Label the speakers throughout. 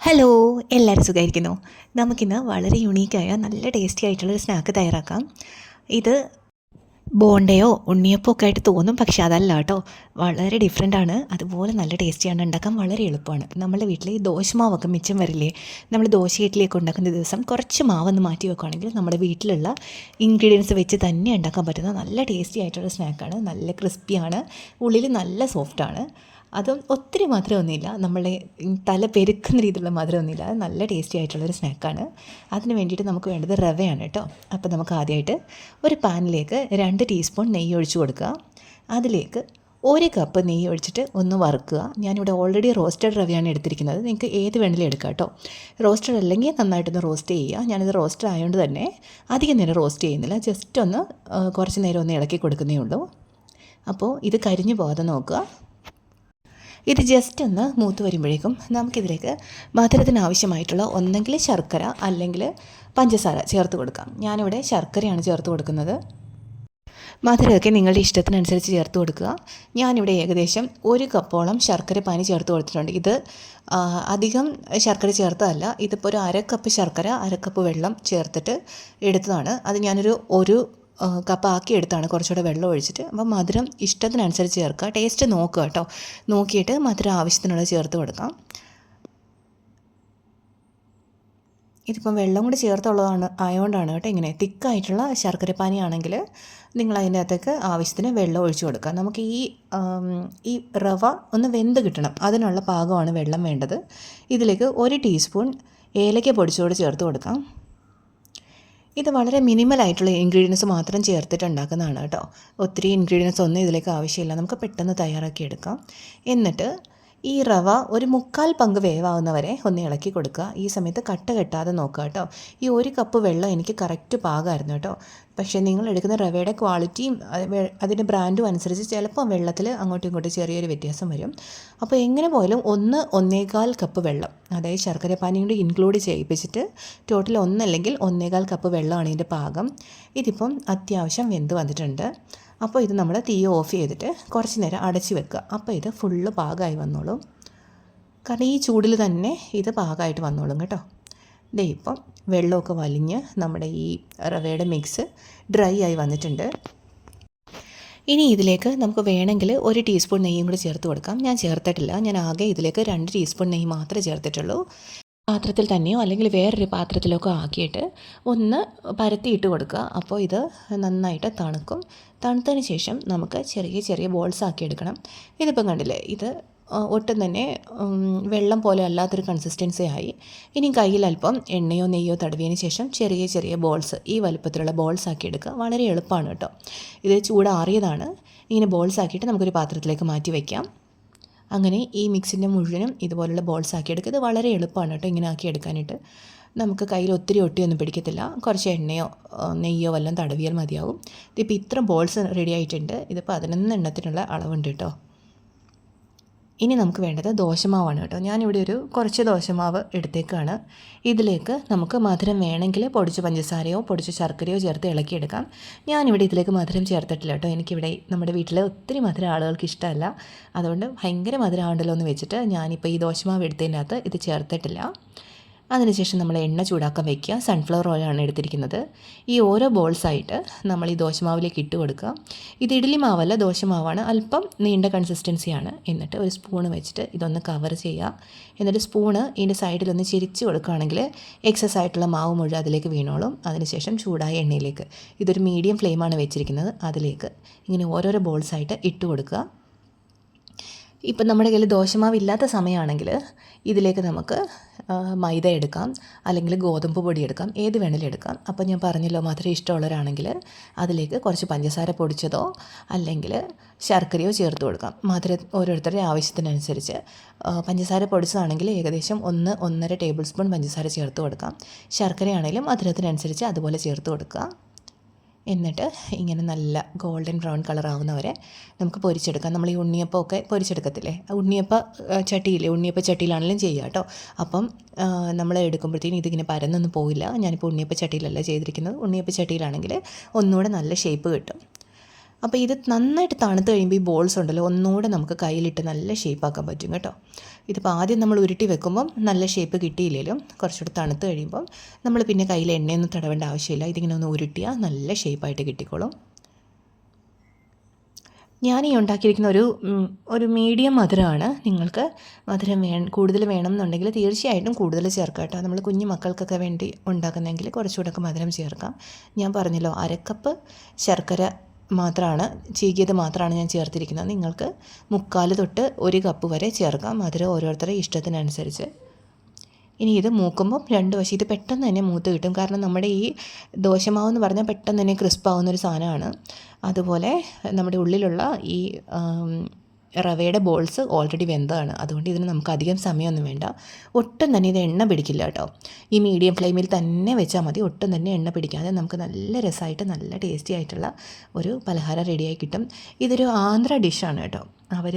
Speaker 1: Hello, എല്ലാവരും സുഖമായിരിക്കുന്നു. നമുക്കിന്ന് വളരെ യുണീക്കായ നല്ല ടേസ്റ്റി ആയിട്ടുള്ളൊരു സ്നാക്ക് തയ്യാറാക്കാം. ഇത് ബോണ്ടയോ ഉണ്ണിയപ്പോ ഒക്കെ ആയിട്ട് തോന്നും, പക്ഷേ അതല്ല കേട്ടോ. വളരെ ഡിഫറെൻ്റാണ്. അതുപോലെ നല്ല ടേസ്റ്റിയാണ്, ഉണ്ടാക്കാൻ വളരെ എളുപ്പമാണ്. നമ്മുടെ വീട്ടിൽ ഈ ദോശമാവൊക്കെ മിച്ചം വരില്ലേ, നമ്മൾ ദോശ ഇഡ്ഡലിയൊക്കെ ഉണ്ടാക്കുന്ന ദിവസം കുറച്ച് മാവൊന്ന് മാറ്റി വെക്കുകയാണെങ്കിൽ നമ്മുടെ വീട്ടിലുള്ള ഇൻഗ്രീഡിയൻസ് വെച്ച് തന്നെ ഉണ്ടാക്കാൻ പറ്റുന്ന നല്ല ടേസ്റ്റി ആയിട്ടുള്ള സ്നാക്കാണ്. നല്ല ക്രിസ്പിയാണ്, ഉള്ളിൽ നല്ല സോഫ്റ്റാണ്. അതും ഒത്തിരി മധുരമൊന്നുമില്ല, നമ്മളെ തല പെരുക്കുന്ന രീതിയിലുള്ള മധുരമൊന്നുമില്ല. അത് നല്ല ടേസ്റ്റി ആയിട്ടുള്ളൊരു സ്നാക്കാണ്. അതിന് വേണ്ടിയിട്ട് നമുക്ക് വേണ്ടത് റവയാണ് കേട്ടോ. അപ്പോൾ നമുക്ക് ആദ്യമായിട്ട് ഒരു പാനിലേക്ക് 2 ടീസ്പൂൺ നെയ്യ് ഒഴിച്ച് കൊടുക്കുക. അതിലേക്ക് 1 കപ്പ് നെയ്യ് ഒഴിച്ചിട്ട് ഒന്ന് വറുക്കുക. ഞാനിവിടെ ഓൾറെഡി റോസ്റ്റഡ് റവയാണ് എടുത്തിരിക്കുന്നത്. നിങ്ങൾക്ക് ഏത് വേണമെങ്കിലും എടുക്കാം കേട്ടോ. റോസ്റ്റഡ് അല്ലെങ്കിൽ നന്നായിട്ടൊന്ന് റോസ്റ്റ് ചെയ്യുക. ഞാനിത് റോസ്റ്റഡ് ആയതുകൊണ്ട് തന്നെ അധികം നേരം റോസ്റ്റ് ചെയ്യുന്നില്ല, ജസ്റ്റ് ഒന്ന് കുറച്ച് നേരം ഒന്ന് ഇളക്കി കൊടുക്കുന്നേ ഉള്ളൂ. അപ്പോൾ ഇത് കരിഞ്ഞു പോകാതെ നോക്കുക. ഇത് ജസ്റ്റ് ഒന്ന് മൂത്ത് വരുമ്പോഴേക്കും നമുക്കിതിലേക്ക് മധുരത്തിന് ആവശ്യമായിട്ടുള്ള ഒന്നെങ്കിൽ ശർക്കര അല്ലെങ്കിൽ പഞ്ചസാര ചേർത്ത് കൊടുക്കാം. ഞാനിവിടെ ശർക്കരയാണ് ചേർത്ത് കൊടുക്കുന്നത്. മധുരമൊക്കെ നിങ്ങളുടെ ഇഷ്ടത്തിനനുസരിച്ച് ചേർത്ത് കൊടുക്കുക. ഞാനിവിടെ ഏകദേശം 1 കപ്പോളം ശർക്കര പാനി ചേർത്ത് കൊടുത്തിട്ടുണ്ട്. ഇത് അധികം ശർക്കര ചേർത്തതല്ല, ഇതിപ്പോൾ ഒരു 1/2 കപ്പ് ശർക്കര 1/2 കപ്പ് വെള്ളം ചേർത്തിട്ട് എടുത്തതാണ്. അത് ഒരു കപ്പാക്കി എടുത്താണ്, കുറച്ചുകൂടെ വെള്ളം ഒഴിച്ചിട്ട്. അപ്പോൾ മധുരം ഇഷ്ടത്തിനനുസരിച്ച് ചേർക്കുക. ടേസ്റ്റ് നോക്കുക കേട്ടോ. നോക്കിയിട്ട് മധുരം ആവശ്യത്തിനുള്ളത് ചേർത്ത് കൊടുക്കാം. ഇതിപ്പം വെള്ളം കൂടി ചേർത്തുള്ളതാണ് ആയതുകൊണ്ടാണ് കേട്ടോ ഇങ്ങനെ തിക്കായിട്ടുള്ള ശർക്കരപ്പാനി ആണെങ്കിൽ നിങ്ങൾ അതിൻ്റെ അകത്തേക്ക് ആവശ്യത്തിന് വെള്ളം ഒഴിച്ചു കൊടുക്കുക. നമുക്ക് ഈ റവ ഒന്ന് വെന്ത് കിട്ടണം, അതിനുള്ള പാകമാണ് വെള്ളം വേണ്ടത്. ഇതിലേക്ക് 1 ടീസ്പൂൺ ഏലക്ക പൊടിച്ചോട് ചേർത്ത് കൊടുക്കാം. ഇത് വളരെ മിനിമലായിട്ടുള്ള ഇൻഗ്രീഡിയൻസ് മാത്രം ചേർത്തിട്ട് ഉണ്ടാക്കുന്നതാണ് കേട്ടോ. ഒത്തിരി ഇൻഗ്രീഡിയൻസ് ഒന്നും ഇതിലേക്ക് ആവശ്യമില്ല, നമുക്ക് പെട്ടെന്ന് തയ്യാറാക്കി എടുക്കാം. എന്നിട്ട് ഈ റവ ഒരു 1/4 പങ്ക് വേവാകുന്നവരെ ഒന്ന് ഇളക്കി കൊടുക്കുക. ഈ സമയത്ത് കട്ട കെട്ടാതെ നോക്കുക കേട്ടോ. ഈ 1 കപ്പ് വെള്ളം എനിക്ക് കറക്റ്റ് പാകമായിരുന്നു കേട്ടോ. പക്ഷേ നിങ്ങൾ എടുക്കുന്ന റവയുടെ ക്വാളിറ്റിയും അതിൻ്റെ ബ്രാൻഡും അനുസരിച്ച് ചിലപ്പോൾ വെള്ളത്തിൽ അങ്ങോട്ടും ഇങ്ങോട്ടും ചെറിയൊരു വ്യത്യാസം വരും. അപ്പോൾ എങ്ങനെ പോയാലും 1-1.25 കപ്പ് വെള്ളം, അതായത് ശർക്കര പാനി കൊണ്ട് ഇൻക്ലൂഡ് ചെയ്യിപ്പിച്ചിട്ട് ടോട്ടൽ 1 അല്ലെങ്കിൽ 1.25 കപ്പ് വെള്ളമാണ് ഇതിൻ്റെ പാകം. ഇതിപ്പം അത്യാവശ്യം വെന്ത് വന്നിട്ടുണ്ട്. അപ്പോൾ ഇത് നമ്മൾ തീ ഓഫ് ചെയ്തിട്ട് കുറച്ച് നേരം അടച്ച് വെക്കുക. അപ്പോൾ ഇത് ഫുള്ള് പാകമായി വന്നോളും. കാരണം ഈ ചൂടിൽ തന്നെ ഇത് പാകമായിട്ട് വന്നോളും കേട്ടോ. ദേ ഇപ്പം വെള്ളമൊക്കെ വലിഞ്ഞ് നമ്മുടെ ഈ റവയുടെ മിക്സ് ഡ്രൈ ആയി വന്നിട്ടുണ്ട്. ഇനി ഇതിലേക്ക് നമുക്ക് വേണമെങ്കിൽ 1 ടീസ്പൂൺ നെയ്യും കൂടി ചേർത്ത് കൊടുക്കാം. ഞാൻ ചേർത്തിട്ടില്ല, ഞാൻ ആകെ ഇതിലേക്ക് 2 ടീസ്പൂൺ നെയ്യ് മാത്രമേ ചേർത്തിട്ടുള്ളൂ. പാത്രത്തിൽ തന്നെയോ അല്ലെങ്കിൽ വേറൊരു പാത്രത്തിലൊക്കെ ആക്കിയിട്ട് ഒന്ന് പരത്തിയിട്ട് കൊടുക്കുക. അപ്പോൾ ഇത് നന്നായിട്ട് തണുക്കും. തണുത്തതിന് ശേഷം നമുക്ക് ചെറിയ ചെറിയ ബോൾസ് ആക്കി എടുക്കണം. ഇതിപ്പം കണ്ടില്ലേ, ഇത് ഒട്ടും തന്നെ വെള്ളം പോലെ അല്ലാത്തൊരു കൺസിസ്റ്റൻസി ആയി. ഇനി കയ്യിൽ അല്പം എണ്ണയോ നെയ്യോ തടവിയതിന് ശേഷം ചെറിയ ചെറിയ ബോൾസ്, ഈ വലുപ്പത്തിലുള്ള ബോൾസ് ആക്കി എടുക്കുക. വളരെ എളുപ്പമാണ് കേട്ടോ. ഇത് ചൂടാറിയതാണ്. ഇങ്ങനെ ബോൾസ് ആക്കിയിട്ട് നമുക്കൊരു പാത്രത്തിലേക്ക് മാറ്റി വയ്ക്കാം. അങ്ങനെ ഈ മിക്സിൻ്റെ മുഴുവനും ഇതുപോലുള്ള ബോൾസ് ആക്കി എടുക്കുക. ഇത് വളരെ എളുപ്പമാണ് കേട്ടോ ഇങ്ങനെ ആക്കി എടുക്കാനായിട്ട്. നമുക്ക് കയ്യിൽ ഒത്തിരി ഒട്ടിയൊന്നും പിടിക്കത്തില്ല. കുറച്ച് എണ്ണയോ നെയ്യോ വല്ലതും തടവിയാൽ മതിയാവും. ഇതിപ്പോൾ ഇത്ര ബോൾസ് റെഡി ആയിട്ടുണ്ട്. ഇത് 11 എണ്ണത്തിനുള്ള അളവുണ്ട് കേട്ടോ. ഇനി നമുക്ക് വേണ്ടത് ദോശമാവാണ് കേട്ടോ. ഞാനിവിടെ കുറച്ച് ദോശമാവ് എടുത്തേക്കാണ്. ഇതിലേക്ക് നമുക്ക് മധുരം വേണമെങ്കിൽ പൊടിച്ച പഞ്ചസാരയോ പൊടിച്ച ശർക്കരയോ ചേർത്ത് ഇളക്കിയെടുക്കാം. ഞാനിവിടെ ഇതിലേക്ക് മധുരം ചേർത്തിട്ടില്ല കേട്ടോ. എനിക്കിവിടെ നമ്മുടെ വീട്ടിൽ ഒത്തിരി മധുരം ആളുകൾക്ക് ഇഷ്ടമല്ല, അതുകൊണ്ട് ഭയങ്കര മധുരം ആവണ്ടല്ലോ എന്ന് വെച്ചിട്ട് ഞാനിപ്പോൾ ഈ ദോശമാവ് എടുത്തതിനകത്ത് ഇത് ചേർത്തിട്ടില്ല. അതിനുശേഷം നമ്മൾ എണ്ണ ചൂടാക്കാൻ വയ്ക്കുക. സൺഫ്ലവർ ഓയിലാണ് എടുത്തിരിക്കുന്നത്. ഈ ഓരോ ബോൾസായിട്ട് നമ്മൾ ഈ ദോശമാവിലേക്ക് ഇട്ട് കൊടുക്കുക. ഇത് ഇഡ്ഡലി മാവല്ല, ദോശമാവാണ്. അല്പം നീണ്ട കൺസിസ്റ്റൻസിയാണ്. എന്നിട്ട് ഒരു സ്പൂണ് വെച്ചിട്ട് ഇതൊന്ന് കവർ ചെയ്യുക. എന്നിട്ട് സ്പൂണ് ഇതിൻ്റെ സൈഡിലൊന്ന് ചിരിച്ച് കൊടുക്കുകയാണെങ്കിൽ എക്സസ് ആയിട്ടുള്ള മാവ് മുഴുവൻ അതിലേക്ക് വീണോളും. അതിനുശേഷം ചൂടായ എണ്ണയിലേക്ക്, ഇതൊരു മീഡിയം ഫ്ലെയിമാണ് വെച്ചിരിക്കുന്നത്, അതിലേക്ക് ഇങ്ങനെ ഓരോരോ ബോൾസായിട്ട് ഇട്ട് കൊടുക്കുക. ഇപ്പം നമ്മുടെ കയ്യിൽ ദോശമാവ് ഇല്ലാത്ത സമയമാണെങ്കിൽ ഇതിലേക്ക് നമുക്ക് മൈദ എടുക്കാം, അല്ലെങ്കിൽ ഗോതമ്പ് പൊടി എടുക്കാം, ഏത് വേണമെങ്കിലും എടുക്കാം. അപ്പോൾ ഞാൻ പറഞ്ഞല്ലോ, മധുരം ഇഷ്ടമുള്ളവരാണെങ്കിൽ അതിലേക്ക് കുറച്ച് പഞ്ചസാര പൊടിച്ചതോ അല്ലെങ്കിൽ ശർക്കരയോ ചേർത്ത് കൊടുക്കാം. മധുരം ഓരോരുത്തരുടെ ആവശ്യത്തിനനുസരിച്ച്. പഞ്ചസാര പൊടിച്ചതാണെങ്കിൽ ഏകദേശം 1-1.5 ടേബിൾ സ്പൂൺ പഞ്ചസാര ചേർത്ത് കൊടുക്കാം. ശർക്കരയാണെങ്കിലും മധുരത്തിനനുസരിച്ച് അതുപോലെ ചേർത്ത് കൊടുക്കുക. എന്നിട്ട് ഇങ്ങനെ നല്ല ഗോൾഡൻ ബ്രൗൺ കളറാവുന്നവരെ നമുക്ക് പൊരിച്ചെടുക്കാം. നമ്മൾ ഈ ഉണ്ണിയപ്പമൊക്കെ പൊരിച്ചെടുക്കത്തില്ലേ, ഉണ്ണിയപ്പ ചട്ടിയിലാണെങ്കിലും ചെയ്യുക കേട്ടോ. അപ്പം നമ്മൾ എടുക്കുമ്പോഴത്തേക്കും ഇതിങ്ങനെ പരന്നൊന്നും പോയില്ല. ഞാനിപ്പോൾ ഉണ്ണിയപ്പ ചട്ടിയിലല്ല ചെയ്തിരിക്കുന്നത്. ഉണ്ണിയപ്പ ചട്ടിയിലാണെങ്കിൽ ഒന്നുകൂടെ നല്ല ഷേപ്പ് കിട്ടും. അപ്പോൾ ഇത് നന്നായിട്ട് തണുത്ത് കഴിയുമ്പോൾ ഈ ബോൾസ് ഉണ്ടല്ലോ ഒന്നുകൂടെ നമുക്ക് കയ്യിലിട്ട് നല്ല ഷേപ്പാക്കാൻ പറ്റും കേട്ടോ. ഇതിപ്പോൾ ആദ്യം നമ്മൾ ഉരുട്ടി വെക്കുമ്പം നല്ല ഷേപ്പ് കിട്ടിയില്ലെങ്കിലും കുറച്ചുകൂടി തണുത്ത് കഴിയുമ്പം നമ്മൾ പിന്നെ കയ്യിൽ എണ്ണയൊന്നും തടവേണ്ട ആവശ്യമില്ല. ഇതിങ്ങനെ ഒന്ന് ഉരുട്ടിയാൽ നല്ല ഷേപ്പായിട്ട് കിട്ടിക്കോളും. ഞാൻ ഈ ഉണ്ടാക്കിയിരിക്കുന്ന ഒരു മീഡിയം മധുരമാണ്. നിങ്ങൾക്ക് മധുരം കൂടുതൽ വേണം എന്നുണ്ടെങ്കിൽ തീർച്ചയായിട്ടും കൂടുതൽ ചേർക്കാം കേട്ടോ. നമ്മൾ കുഞ്ഞു മക്കൾക്കൊക്കെ വേണ്ടി ഉണ്ടാക്കുന്നെങ്കിൽ കുറച്ചുകൂടെ മധുരം ചേർക്കാം. ഞാൻ പറഞ്ഞല്ലോ 1/2 കപ്പ് ശർക്കര മാത്രമാണ്, ചീകിയത് മാത്രമാണ് ഞാൻ ചേർത്തിരിക്കുന്നത്. നിങ്ങൾക്ക് 3/4 തൊട്ട് 1 കപ്പ് വരെ ചേർക്കാം. മധുരം ഓരോരുത്തരുടെ ഇഷ്ടത്തിനനുസരിച്ച്. ഇനി ഇത് മൂക്കുമ്പം 2 വശം ഇത് പെട്ടെന്ന് തന്നെ മൂത്ത് കിട്ടും. കാരണം നമ്മുടെ ഈ ദോശമാവ് എന്ന് പറഞ്ഞാൽ പെട്ടെന്ന് തന്നെ ക്രിസ്പാവുന്നൊരു സാധനമാണ്. അതുപോലെ നമ്മുടെ ഉള്ളിലുള്ള ഈ റവയുടെ ബോൾസ് ഓൾറെഡി വെന്തതാണ്. അതുകൊണ്ട് ഇതിന് നമുക്ക് അധികം സമയമൊന്നും വേണ്ട. ഒട്ടും തന്നെ ഇത് എണ്ണ പിടിക്കില്ല കേട്ടോ. ഈ മീഡിയം ഫ്ലെയിമിൽ തന്നെ വെച്ചാൽ മതി. ഒട്ടും തന്നെ എണ്ണ പിടിക്കാതെ നമുക്ക് നല്ല രസമായിട്ട് നല്ല ടേസ്റ്റി ആയിട്ടുള്ള ഒരു പലഹാരം റെഡിയായി കിട്ടും. ഇതൊരു ആന്ധ്ര ഡിഷാണ് കേട്ടോ. അവർ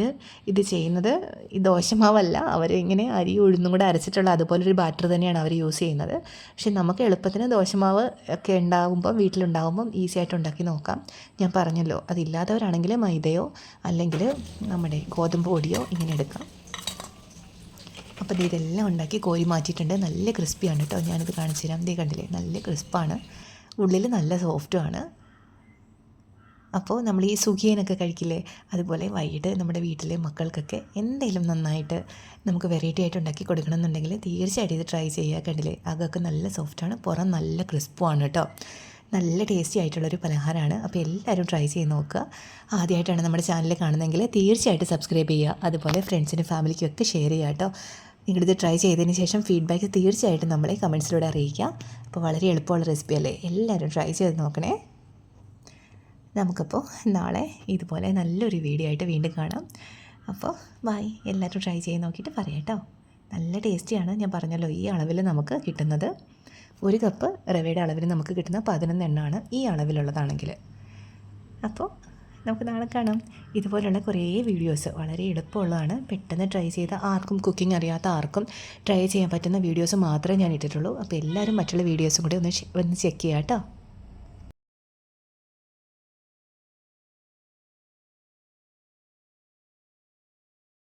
Speaker 1: ഇത് ചെയ്യുന്നത് ഈ ദോശമാവല്ല, അവർ ഇങ്ങനെ അരി ഉഴുന്നും കൂടെ അരച്ചിട്ടുള്ള അതുപോലൊരു ബാറ്റർ തന്നെയാണ് അവർ യൂസ് ചെയ്യുന്നത്. പക്ഷേ നമുക്ക് എളുപ്പത്തിന് ദോശമാവ് ഒക്കെ വീട്ടിലുണ്ടാകുമ്പം ഈസി ആയിട്ട് ഉണ്ടാക്കി നോക്കാം. ഞാൻ പറഞ്ഞല്ലോ, അതില്ലാത്തവരാണെങ്കിൽ മൈദയോ അല്ലെങ്കിൽ നമ്മുടെ ഗോതമ്പ് പൊടിയോ ഇങ്ങനെ എടുക്കാം. അപ്പോൾ ഇതെല്ലാം ഉണ്ടാക്കി കോരി മാറ്റിയിട്ടുണ്ട്. നല്ല ക്രിസ്പിയാണ് കേട്ടോ. ഞാനിത് കാണിച്ചു തരാം. ഇതേ കണ്ടില്ലേ, നല്ല ക്രിസ്പാണ്, ഉള്ളിൽ നല്ല സോഫ്റ്റുമാണ്. അപ്പോൾ നമ്മൾ ഈ സുഖിയനൊക്കെ കഴിക്കില്ലേ, അതുപോലെ വൈകിട്ട് നമ്മുടെ വീട്ടിലെ മക്കൾക്കൊക്കെ എന്തെങ്കിലും നന്നായിട്ട് നമുക്ക് വെറൈറ്റി ആയിട്ട് ഉണ്ടാക്കി കൊടുക്കണം എന്നുണ്ടെങ്കിൽ തീർച്ചയായിട്ടും ഇത് ട്രൈ ചെയ്യുക. കണ്ടില്ലേ, അകമൊക്കെ നല്ല സോഫ്റ്റാണ്, പുറം നല്ല ക്രിസ്പുമാണ് കേട്ടോ. നല്ല ടേസ്റ്റി ആയിട്ടുള്ളൊരു പലഹാരമാണ്. അപ്പോൾ എല്ലാവരും ട്രൈ ചെയ്ത് നോക്കുക. ആദ്യമായിട്ടാണ് നമ്മുടെ ചാനൽ കാണുന്നതെങ്കിൽ തീർച്ചയായിട്ടും സബ്സ്ക്രൈബ് ചെയ്യുക. അതുപോലെ ഫ്രണ്ട്സിനും ഫാമിലിക്കും ഒക്കെ ഷെയർ ചെയ്യുക കേട്ടോ. നിങ്ങളിത് ട്രൈ ചെയ്തതിന് ശേഷം ഫീഡ്ബാക്ക് തീർച്ചയായിട്ടും നമ്മളെ കമൻസിലൂടെ അറിയിക്കുക. അപ്പോൾ വളരെ എളുപ്പമുള്ള റെസിപ്പി അല്ലേ, എല്ലാവരും ട്രൈ ചെയ്ത് നോക്കണേ. നമുക്കപ്പോൾ നാളെ ഇതുപോലെ നല്ലൊരു വീഡിയോ ആയിട്ട് വീണ്ടും കാണാം. അപ്പോൾ ബൈ. എല്ലാവരും ട്രൈ ചെയ്ത് നോക്കിയിട്ട് പറയാം കേട്ടോ. നല്ല ടേസ്റ്റിയാണ്. ഞാൻ പറഞ്ഞല്ലോ, ഈ അളവിൽ നമുക്ക് കിട്ടുന്നത് 1 കപ്പ് റവയുടെ അളവിൽ നമുക്ക് കിട്ടുന്ന 11 എണ്ണമാണ് ഈ അളവിലുള്ളതാണെങ്കിൽ. അപ്പോൾ നമുക്ക് നാളെ കാണാം. ഇതുപോലുള്ള കുറേ വീഡിയോസ് വളരെ എളുപ്പമുള്ളതാണ്. പെട്ടെന്ന് ട്രൈ ചെയ്ത ആർക്കും, കുക്കിംഗ് അറിയാത്ത ആർക്കും ട്രൈ ചെയ്യാൻ പറ്റുന്ന വീഡിയോസ് മാത്രമേ ഞാൻ ഇട്ടിട്ടുള്ളൂ. അപ്പോൾ എല്ലാവരും മറ്റുള്ള വീഡിയോസും കൂടി ഒന്ന് ചെക്ക് ചെയ്യാം കേട്ടോ.